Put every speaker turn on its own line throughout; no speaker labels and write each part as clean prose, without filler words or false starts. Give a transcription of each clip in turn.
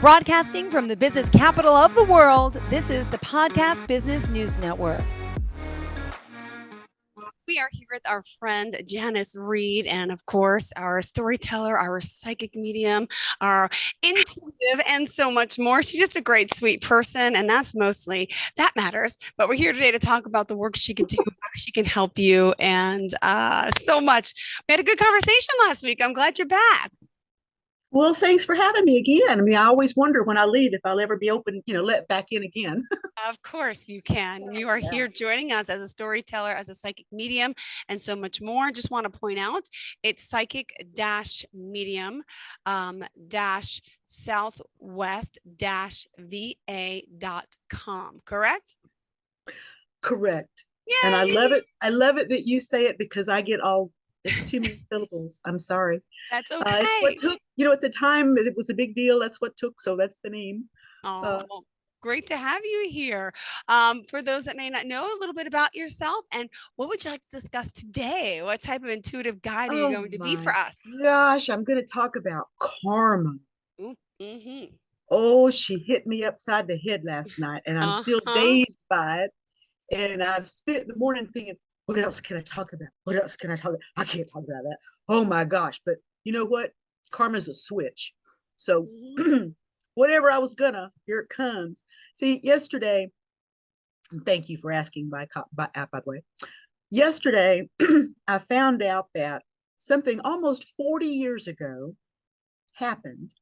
Broadcasting from the business capital of the world, this is the Podcast Business News Network.
We are here with our friend Janis Reed, and of course, our storyteller, our psychic medium, our intuitive, and so much more. She's just a great, sweet person, and that matters. But we're here today to talk about the work she can do, how she can help you, and so much. We had a good conversation last week. I'm glad you're back.
Well, thanks for having me again. I mean, I always wonder when I leave if I'll ever be open, let back in again.
Of course you can. You are here joining us as a storyteller, as a psychic medium, and so much more. Just want to point out it's psychic-medium southwest-va.com, correct?
Correct.
Yay!
And I love it. I love it that you say it because it's too many syllables. I'm sorry.
That's okay.
It's what took, at the time it was a big deal. That's what took. So that's the name.
Oh, great to have you here. For those that may not know a little bit about yourself, and what would you like to discuss today? What type of intuitive guide are you going to be for us?
Gosh, I'm going to talk about karma.
Mm-hmm.
Oh, she hit me upside the head last night, and I'm still dazed by it. And I've spent the morning thinking, what else can I talk about? What else can I talk about? I can't talk about that. Oh my gosh. But you know what? Karma's a switch. So whatever I was gonna, here it comes. See, yesterday, thank you for asking by the way. Yesterday, I found out that something almost 40 years ago happened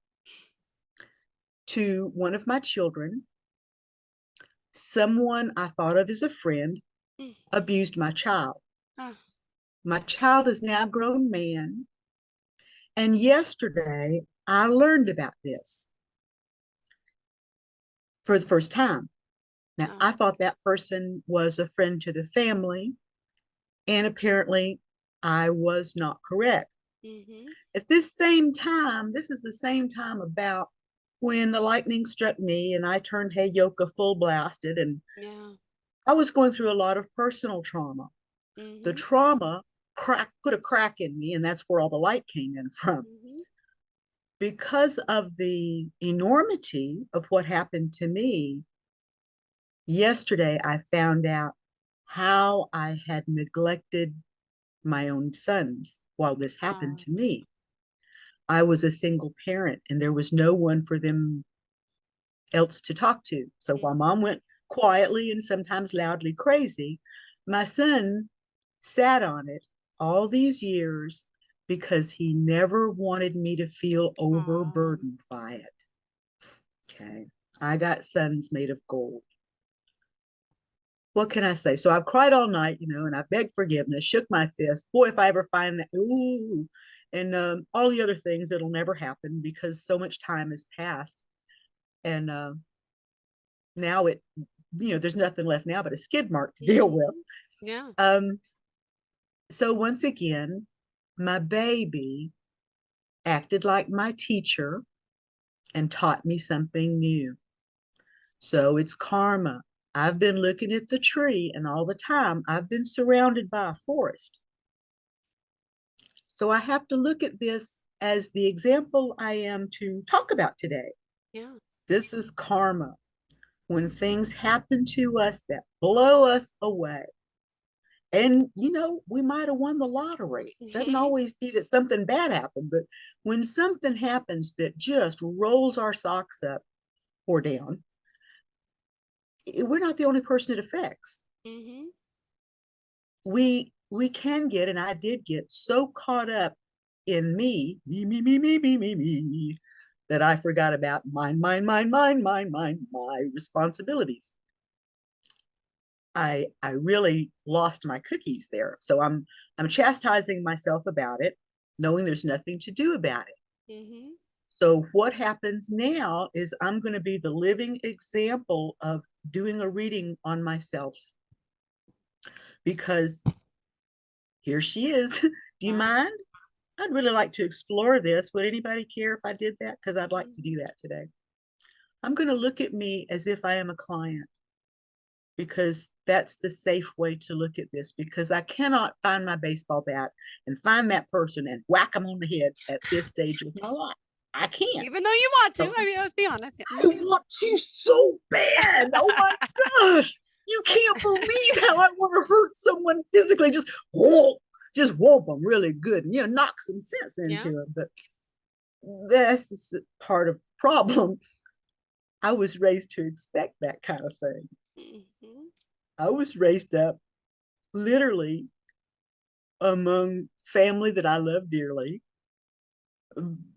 to one of my children. Someone I thought of as a friend abused my child. My child is now a grown man. And yesterday, I learned about this for the first time. Now, I thought that person was a friend to the family, and apparently I was not correct. At this same time, this is the same time about when the lightning struck me and I turned Hey Yoka full blasted, and I was going through a lot of personal trauma. The trauma put a crack in me, and that's where all the light came in from. Because of the enormity of what happened to me, yesterday I found out how I had neglected my own sons while this happened to me. I was a single parent, and there was no one for them else to talk to. So while mom went quietly and sometimes loudly crazy, my son sat on it all these years because he never wanted me to feel overburdened by it. Okay. I got sons made of gold. What can I say? So I've cried all night, and I begged forgiveness, shook my fist. Boy, if I ever find that, ooh, and all the other things that'll never happen because so much time has passed. And now there's nothing left now but a skid mark to deal with.
Yeah.
So once again, my baby acted like my teacher and taught me something new. So it's karma. I've been looking at the tree, and all the time I've been surrounded by a forest. So I have to look at this as the example I am to talk about today.
Yeah.
This is karma. When things happen to us that blow us away. And, we might have won the lottery. It doesn't always be that something bad happened, but when something happens that just rolls our socks up or down, we're not the only person it affects. We can get, and I did get so caught up in me, that I forgot about my responsibilities. I really lost my cookies there. So I'm chastising myself about it, knowing there's nothing to do about it. So what happens now is I'm going to be the living example of doing a reading on myself, because here she is. Do you mind? I'd really like to explore this. Would anybody care if I did that? Because I'd like to do that today. I'm going to look at me as if I am a client, because that's the safe way to look at this, because I cannot find my baseball bat and find that person and whack them on the head at this stage of my life. I can't.
Even though you want to.
So,
I mean, let's be honest.
I want to so bad. Oh my gosh. You can't believe how I want to hurt someone physically. Just whoop them really good and, knock some sense into
Yeah.
them. But that's part of the problem. I was raised to expect that kind of thing.
Mm-hmm.
I was raised up literally among family that I love dearly.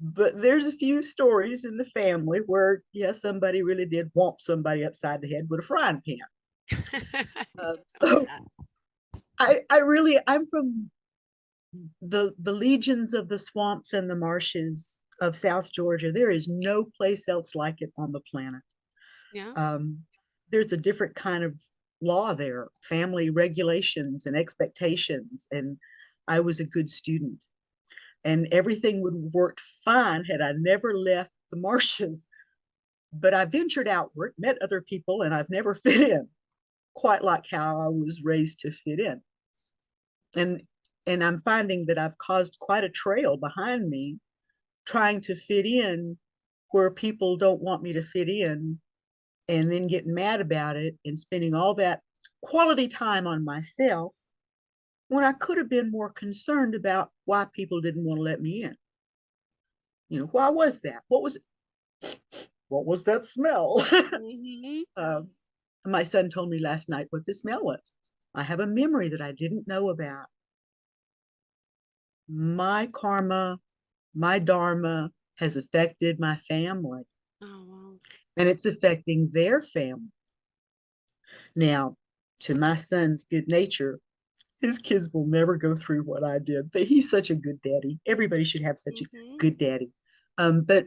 But there's a few stories in the family where, somebody really did whomp somebody upside the head with a frying pan. So I'm from the legions of the swamps and the marshes of South Georgia. There is no place else like it on the planet.
Yeah.
Um, there's a different kind of law there, family regulations and expectations. And I was a good student. And everything would have worked fine had I never left the marshes. But I ventured outward, met other people, and I've never fit in quite like how I was raised to fit in. And I'm finding that I've caused quite a trail behind me trying to fit in where people don't want me to fit in, and then getting mad about it and spending all that quality time on myself when I could have been more concerned about why people didn't want to let me in. Why was that? What was that smell?
Mm-hmm.
um, my son told me last night what the smell was. I have a memory that I didn't know about. My karma, my dharma has affected my family,
Oh, wow.
and it's affecting their family. Now, to my son's good nature, his kids will never go through what I did, but he's such a good daddy. Everybody should have such a
Mm-hmm.
good daddy. But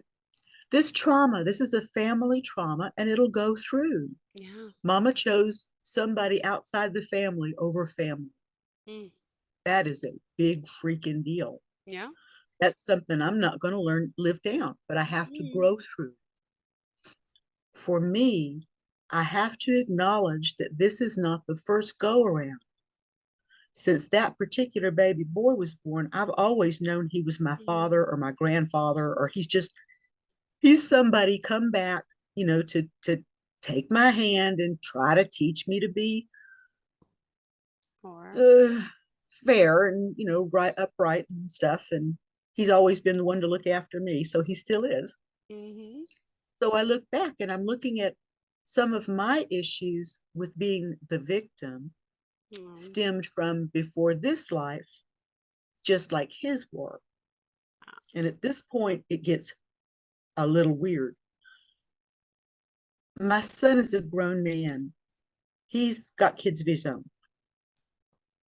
this trauma, this is a family trauma, and it'll go through.
Yeah.
Mama chose somebody outside the family over family.
Mm.
That is a big freaking deal.
Yeah.
That's something I'm not going to live down, but I have to
Mm.
grow through. For me, I have to acknowledge that this is not the first go around. Since that particular baby boy was born, I've always known he was my
Mm.
father or my grandfather, or he's somebody come back, to take my hand and try to teach me to be
Or.
uh, fair and, right, upright and stuff. And he's always been the one to look after me, so he still is.
Mm-hmm.
So I look back and I'm looking at some of my issues with being the victim
Mm.
stemmed from before this life, just like his were. And at this point, it gets a little weird. My son is a grown man. He's got kids of his own.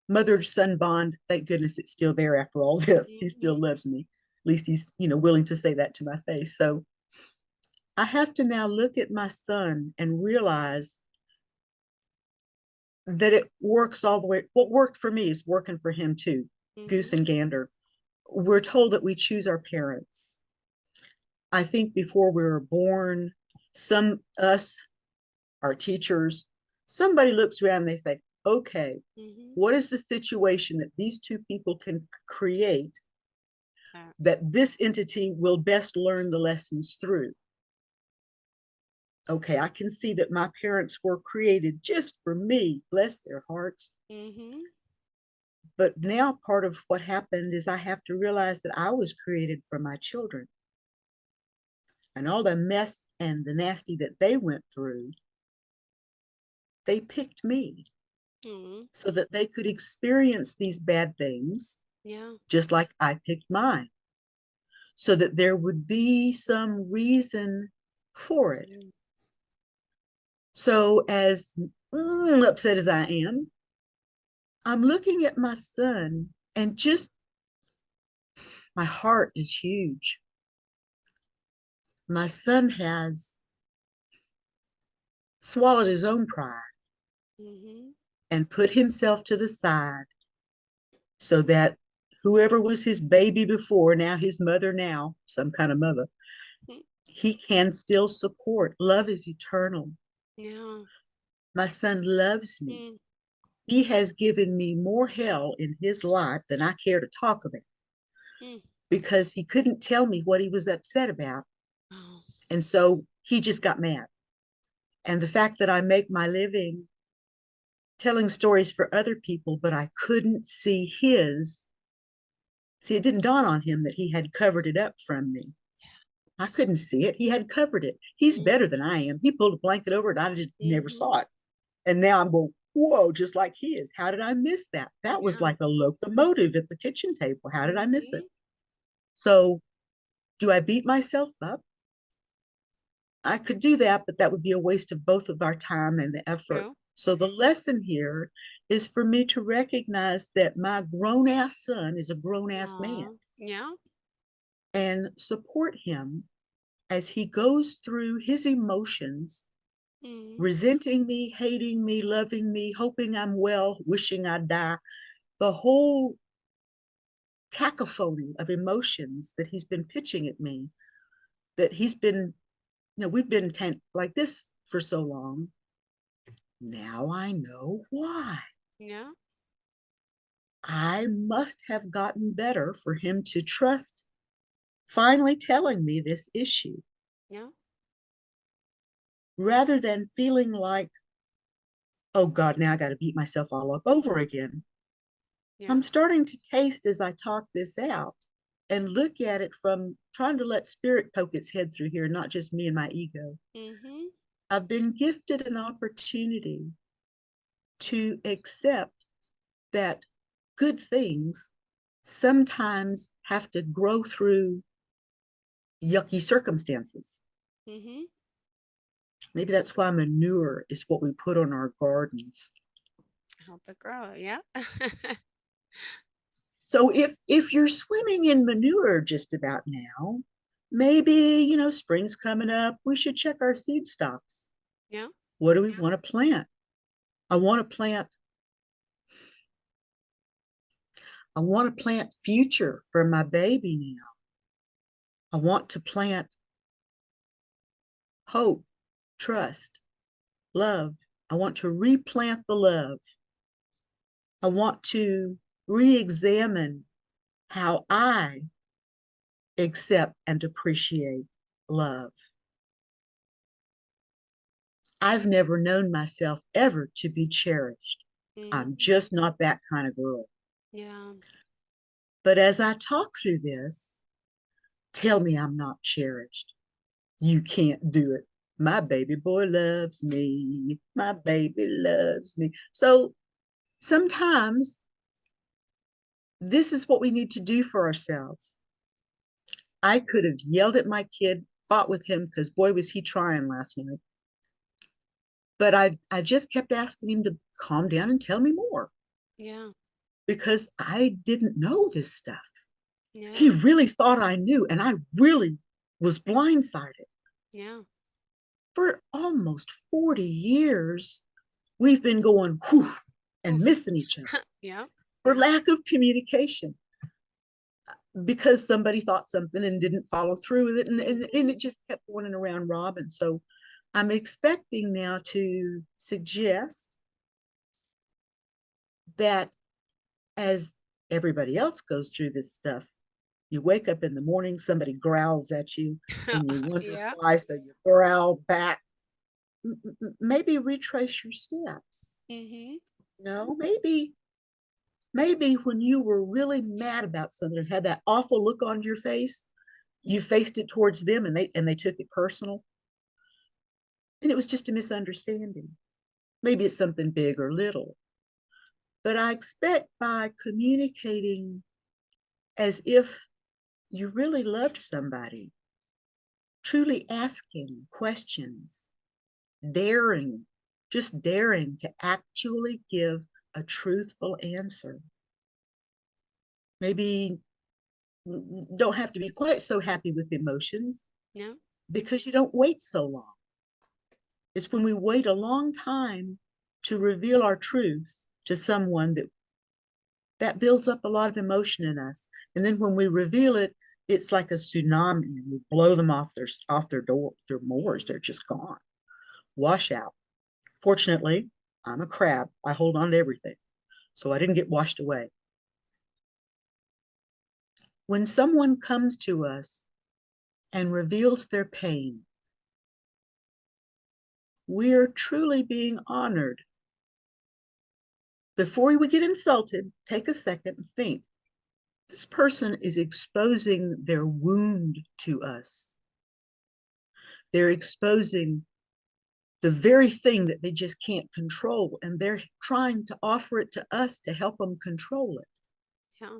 Mother son bond, thank goodness it's still there after all this. He still
Mm-hmm.
loves me. At least he's, willing to say that to my face. So I have to now look at my son and realize that it works all the way. What worked for me is working for him too. Goose
Mm-hmm.
and gander. We're told that we choose our parents. I think before we were born, us, our teachers, somebody looks around and they say, okay,
Mm-hmm.
what is the situation that these two people can create
Uh,
that this entity will best learn the lessons through? Okay, I can see that my parents were created just for me, bless their hearts.
mm-hmm.
But now part of what happened is I have to realize that I was created for my children. And all the mess and the nasty that they went through, they picked me
Mm-hmm.
so that they could experience these bad things
Yeah.
just like I picked mine, so that there would be some reason for it.
Mm.
So, as upset as I am, I'm looking at my son, and just my heart is huge. My son has swallowed his own pride
Mm-hmm.
and put himself to the side so that whoever was his baby before, now his mother, now some kind of mother, he can still support. Love is eternal.
Yeah.
My son loves me.
Mm.
He has given me more hell in his life than I care to talk about.
Mm.
because he couldn't tell me what he was upset about.
Oh.
And so he just got mad. And the fact that I make my living telling stories for other people, but I couldn't see his. See, it didn't dawn on him that he had covered it up from me. I couldn't see it. He had covered it. He's better than I am. He pulled a blanket over it. I just never saw it. And now I'm going, whoa, just like he is. How did I miss that? That was like a locomotive at the kitchen table. How did I miss it? So, do I beat myself up? I could do that, but that would be a waste of both of our time and the effort.
True.
So the lesson here is for me to recognize that my grown ass son is a grown ass man
Yeah.
and support him as he goes through his emotions, resenting me, hating me, loving me, hoping I'm well, wishing I'd die. The whole cacophony of emotions that he's been pitching at me, that he's been, we've been like this for so long. Now I know why.
Yeah.
I must have gotten better for him to trust finally telling me this issue.
Yeah.
Rather than feeling like, oh God, now I got to beat myself all up over again.
Yeah.
I'm starting to taste as I talk this out and look at it from trying to let spirit poke its head through here, not just me and my ego. I've been gifted an opportunity to accept that good things sometimes have to grow through yucky circumstances. Maybe that's why manure is what we put on our gardens.
Help it grow. Yeah.
So if you're swimming in manure just about now, maybe, spring's coming up, we should check our seed stocks.
Yeah.
What do we want to plant? I want to plant future for my baby now. I want to plant hope, trust, love. I want to replant the love. I want to re-examine how I accept and appreciate love. I've never known myself ever to be cherished. I'm just not that kind of girl.
Yeah.
But as I talk through this, tell me I'm not cherished. You can't do it. My baby boy loves me. My baby loves me. So sometimes this is what we need to do for ourselves. I could have yelled at my kid, fought with him, because boy, was he trying last night. But I just kept asking him to calm down and tell me more.
Yeah.
Because I didn't know this stuff.
Yeah.
He really thought I knew, and I really was blindsided.
Yeah.
For almost 40 years, we've been going whew and missing each other.
Yeah.
For lack of communication. Because somebody thought something and didn't follow through with it, and it just kept going around robin. So I'm expecting now to suggest that as everybody else goes through this stuff, you wake up in the morning, somebody growls at you, and you wonder
Yeah.
why, so you growl back. Maybe retrace your steps. No, maybe when you were really mad about something and had that awful look on your face, you faced it towards them and they took it personal. And it was just a misunderstanding. Maybe it's something big or little. But I expect by communicating as if you really loved somebody, truly asking questions, daring, just daring to actually give a truthful answer. Maybe don't have to be quite so happy with emotions.
Yeah.
Because you don't wait so long. It's when we wait a long time to reveal our truth to someone that builds up a lot of emotion in us. And then when we reveal it, it's like a tsunami, and we blow them off their moors. They're just gone. Wash out. Fortunately, I'm a crab. I hold on to everything. So I didn't get washed away. when someone comes to us and reveals their pain, we're truly being honored. Before we get insulted, take a second and think. This person is exposing their wound to us. They're exposing the very thing that they just can't control, and they're trying to offer it to us to help them control it.
Yeah.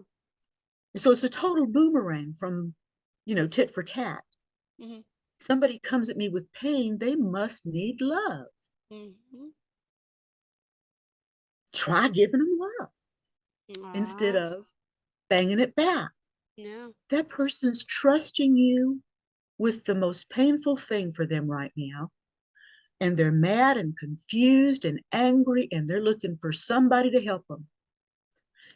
So it's a total boomerang from, tit for tat.
Mm-hmm.
Somebody comes at me with pain, they must need love.
Mm-hmm.
Try giving them love instead of banging it back.
Yeah.
That person's trusting you with the most painful thing for them right now. And they're mad and confused and angry, and they're looking for somebody to help them.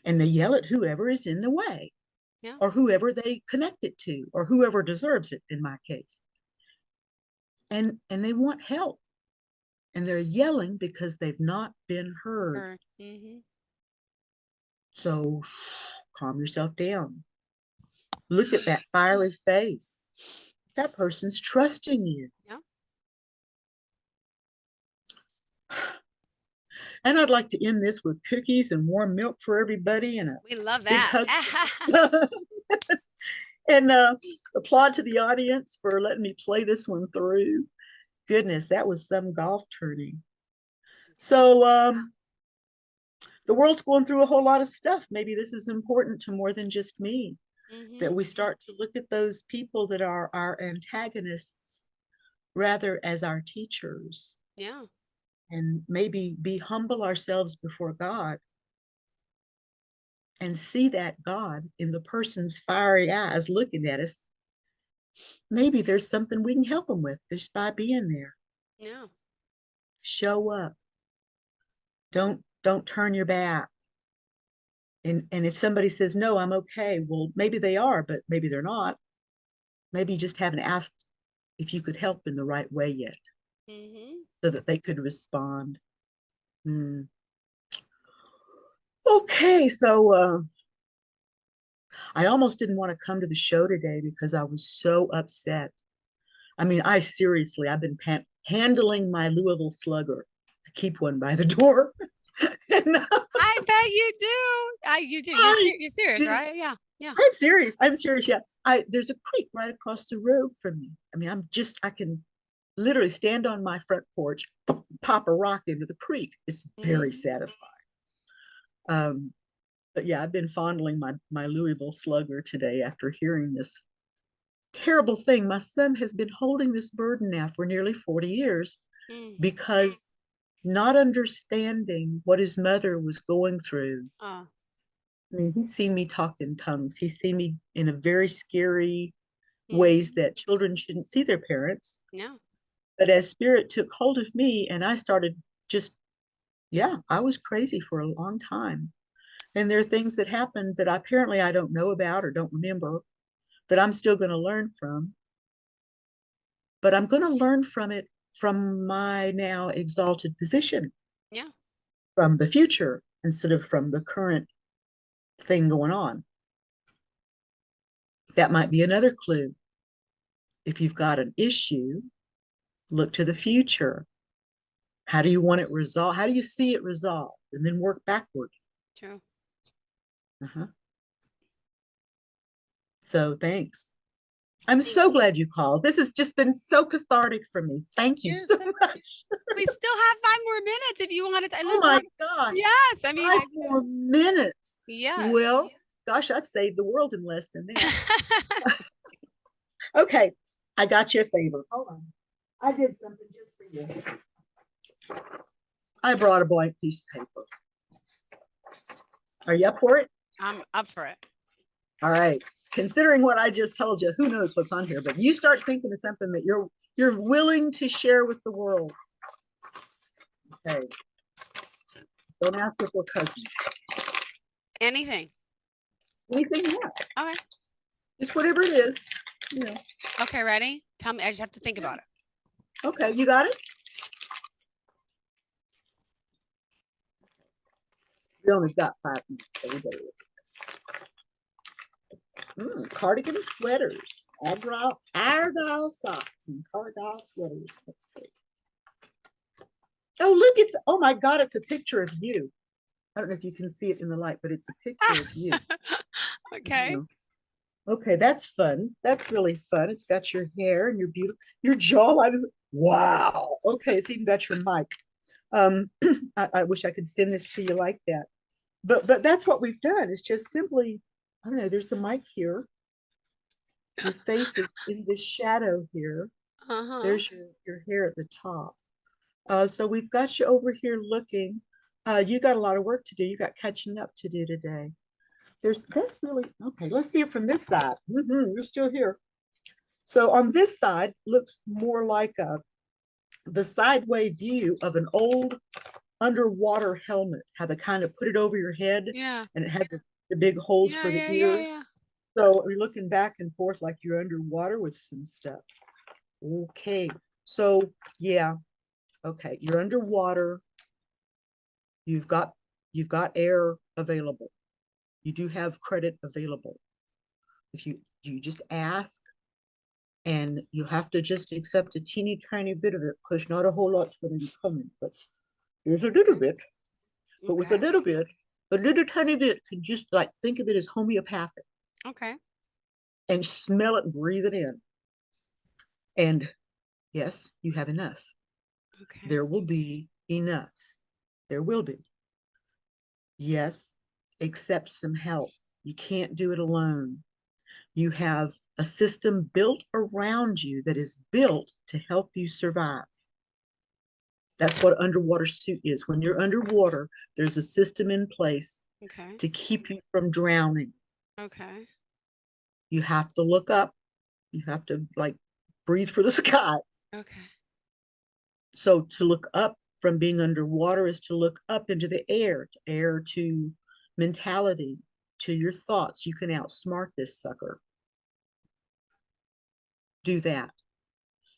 And they yell at whoever is in the way,
Yeah.
or whoever they connect it to, or whoever deserves it in my case. And they want help. And they're yelling because they've not been heard.
Mm-hmm.
So calm yourself down. Look at that fiery face. That person's trusting you.
Yeah.
And I'd like to end this with cookies and warm milk for everybody and a
We love
big
that.
hug. And applaud to the audience for letting me play this one through. Goodness, that was some golf tourney. So the world's going through a whole lot of stuff. Maybe this is important to more than just me.
Mm-hmm.
That we start to look at those people that are our antagonists rather as our teachers.
Yeah.
And maybe be humble ourselves before God and see that God in the person's fiery eyes looking at us. Maybe there's something we can help them with just by being there.
Yeah.
Show up. Don't turn your back. And if somebody says, no, I'm okay, well, maybe they are, but maybe they're not. Maybe you just haven't asked if you could help in the right way yet,
Mm-hmm.
so that they could respond. Okay, so I almost didn't want to come to the show today because I was so upset. I mean, I've been handling my Louisville Slugger. I keep one by the door. And,
I bet you do. You do. You're serious, right? Yeah. Yeah.
I'm serious. I'm serious. Yeah. There's a creek right across the road from me. I mean, I can literally stand on my front porch, pop a rock into the creek. It's very satisfying. But yeah, I've been fondling my Louisville Slugger today after hearing this terrible thing. My son has been holding this burden now for nearly 40 years because not understanding what his mother was going through. I mean, he's seen me talk in tongues. He's seen me in a very scary ways that children shouldn't see their parents.
Yeah.
But as spirit took hold of me and I started I was crazy for a long time. And there are things that happened that apparently I don't know about or don't remember that I'm still going to learn from. But I'm going to learn from it from my now exalted position.
Yeah.
From the future instead of from the current thing going on. That might be another clue. If you've got an issue, look to the future. How do you want it resolved? How do you see it resolved? And then work backward.
True.
So thanks. I'm so glad you called. This has just been so cathartic for me. Thank you so much.
We still have 5 more minutes if you wanted to.
Oh my gosh.
Yes. I mean,
5 more minutes.
Yes.
Well, gosh, I've saved the world in less than that. Okay. I got you a favor. Hold on. I did something just for you. I brought a blank piece of paper. Are you up for it?
I'm up for it.
All right. Considering what I just told you, who knows what's on here, but you start thinking of something that you're willing to share with the world. Okay. Don't ask if we're cousins.
Anything.
Anything you want.
Okay.
Just whatever it is.
Okay, ready? Tell me. I just have to think about it.
Okay, you got it? We only got 5 minutes, so we better look at this. Cardigan sweaters, Argyle socks, and Cargyle sweaters. Let's see. Oh, look, oh my God, it's a picture of you. I don't know if you can see it in the light, but it's a picture of you.
Okay.
Okay, that's fun. That's really fun. It's got your hair and your jawline is, wow. Okay, it's even got your mic. I wish I could send this to you like that. But that's what we've done. It's just simply, I don't know, there's the mic here. Your face is in the shadow here. There's your hair at the top. So we've got you over here looking. You got a lot of work to do. You got catching up to do today. That's really okay. Let's see it from this side. You're still here. So on this side looks more like the sideway view of an old underwater helmet. How they kind of put it over your head,
Yeah.
and it had the big holes for the ears.
Yeah.
So you're looking back and forth like you're underwater with some stuff. Okay. So yeah. Okay. You're underwater. You've got air available. You do have credit available. If you just ask, and you have to just accept a teeny tiny bit of it, because not a whole lot's going to be coming. But there's a little bit. But with a little bit, a little tiny bit, can just like think of it as homeopathic.
Okay.
And smell it and breathe it in. And yes, you have enough.
Okay.
There will be enough. There will be. Yes, accept some help. You can't do it alone. You have a system built around you that is built to help you survive. That's what underwater suit is. When you're underwater, there's a system in place to keep you from drowning.
Okay.
You have to look up. You have to like breathe for the sky.
Okay.
So to look up from being underwater is to look up into the air to mentality, to your thoughts. You can outsmart this sucker. Do that.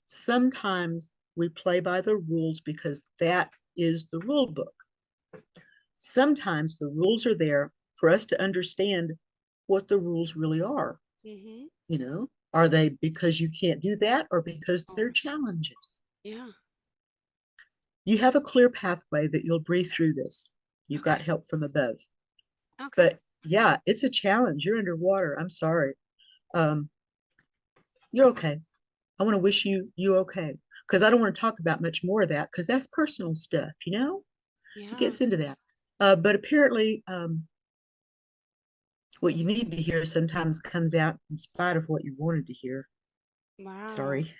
Sometimes we play by the rules because that is the rule book. Sometimes the rules are there for us to understand what the rules really are. Are they because you can't do that, or because they're challenges?
Yeah.
You have a clear pathway that you'll breathe through this. You've got help from above.
Okay.
But yeah, it's a challenge. You're underwater. I'm sorry. You're okay. I want to wish you okay, because I don't want to talk about much more of that, because that's personal stuff,
Yeah.
It gets into that. But apparently, what you need to hear sometimes comes out in spite of what you wanted to hear.
Wow.
Sorry.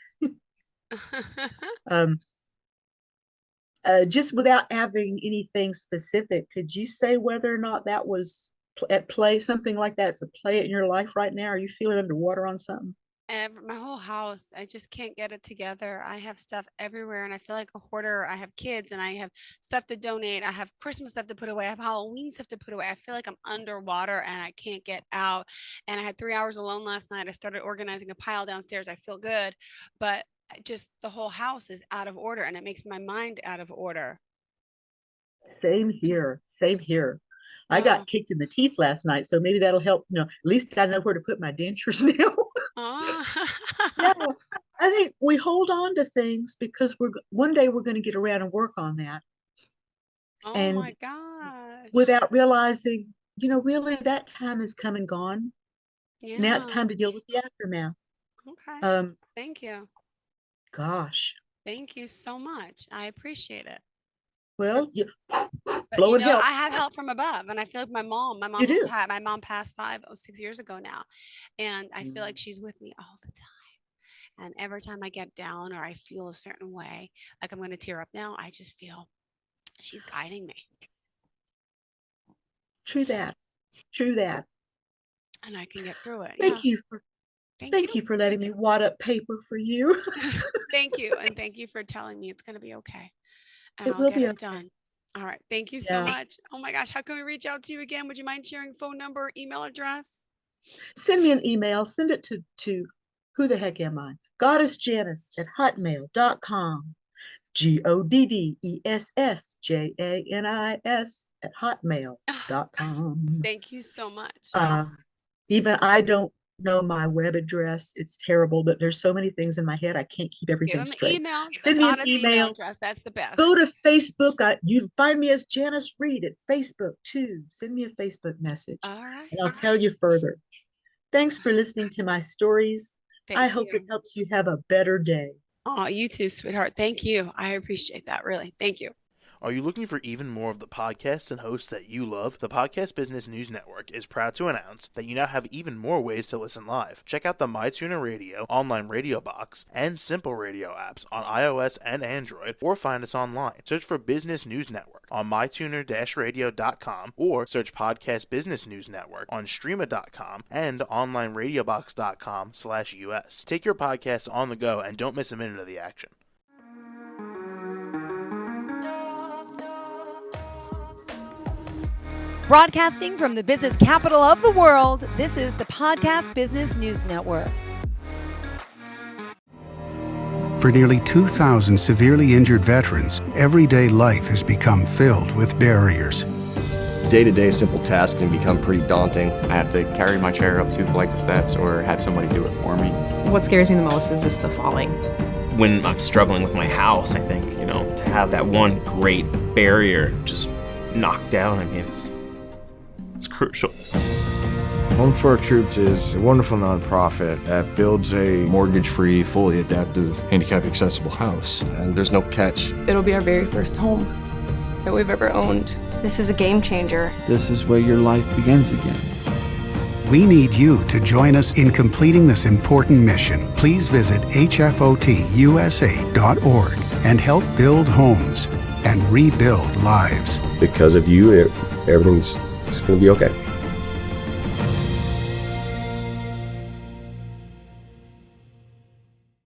Just without having anything specific, could you say whether or not that was at play, something like that's a play in your life right now? Are you feeling underwater on something?
My whole house, I just can't get it together. I have stuff everywhere and I feel like a hoarder. I have kids and I have stuff to donate. I have Christmas stuff to put away. I have Halloween stuff to put away. I feel like I'm underwater and I can't get out. And I had 3 hours alone last night. I started organizing a pile downstairs. I feel good, but just the whole house is out of order and it makes my mind out of order.
Same here. Same here. I got kicked in the teeth last night, so maybe that'll help. At least I know where to put my dentures now. Yeah, I think we hold on to things because one day we're going to get around and work on that.
Oh my gosh.
Without realizing, really that time has come and gone.
Yeah.
Now it's time to deal with the aftermath.
Okay. Thank you.
Gosh.
Thank you so much. I appreciate it.
Well,
But
blow it help.
I have help from above, and I feel like my mom passed 6 years ago now, and I feel like she's with me all the time. And every time I get down or I feel a certain way, like I'm going to tear up now, I just feel she's guiding me.
True that. True that.
And I can get through it.
Thank you for letting me wad up paper for you.
Thank you, and thank you for telling me it's going to be okay, and
It
I'll
will
get
be
it done. All right. Thank you so much. Oh my gosh. How can we reach out to you again? Would you mind sharing phone number, email address?
Send me an email. Send it to who the heck am I? goddessjanis@hotmail.com. GODDESSJANIS@hotmail.com.
Thank you so much.
Even I don't know my web address. It's terrible, but there's so many things in my head. I can't keep
Give
everything
them
straight.
email.
Send me an
Donna's email
email.
address. That's the best.
Go to Facebook. You find me as Janis Reed at Facebook too. Send me a Facebook message.
All right.
And I'll tell you further. Thanks for listening to my stories. I hope it helps you have a better day.
Oh, you too, sweetheart. Thank you. I appreciate that, really. Thank you.
Are you looking for even more of the podcasts and hosts that you love? The Podcast Business News Network is proud to announce that you now have even more ways to listen live. Check out the MyTuner Radio, online radio box, and Simple Radio apps on iOS and Android, or find us online. Search for Business News Network on mytuner-radio.com, or search Podcast Business News Network on streama.com and onlineradiobox.com/US. Take your podcast on the go and don't miss a minute of the action.
Broadcasting from the business capital of the world, this is the Podcast Business News Network.
For nearly 2,000 severely injured veterans, everyday life has become filled with barriers.
Day-to-day simple tasks can become pretty daunting.
I have to carry my chair up 2 flights of steps or have somebody do it for me.
What scares me the most is just the falling.
When I'm struggling with my house, I think, to have that one great barrier just knocked down, it's crucial.
Home for Our Troops is a wonderful nonprofit that builds a
mortgage-free, fully adaptive, handicap-accessible house. And there's no catch.
It'll be our very first home that we've ever owned. This is a game changer.
This is where your life begins again.
We need you to join us in completing this important mission. Please visit hfotusa.org and help build homes and rebuild lives.
Because of you, everything's going to be okay.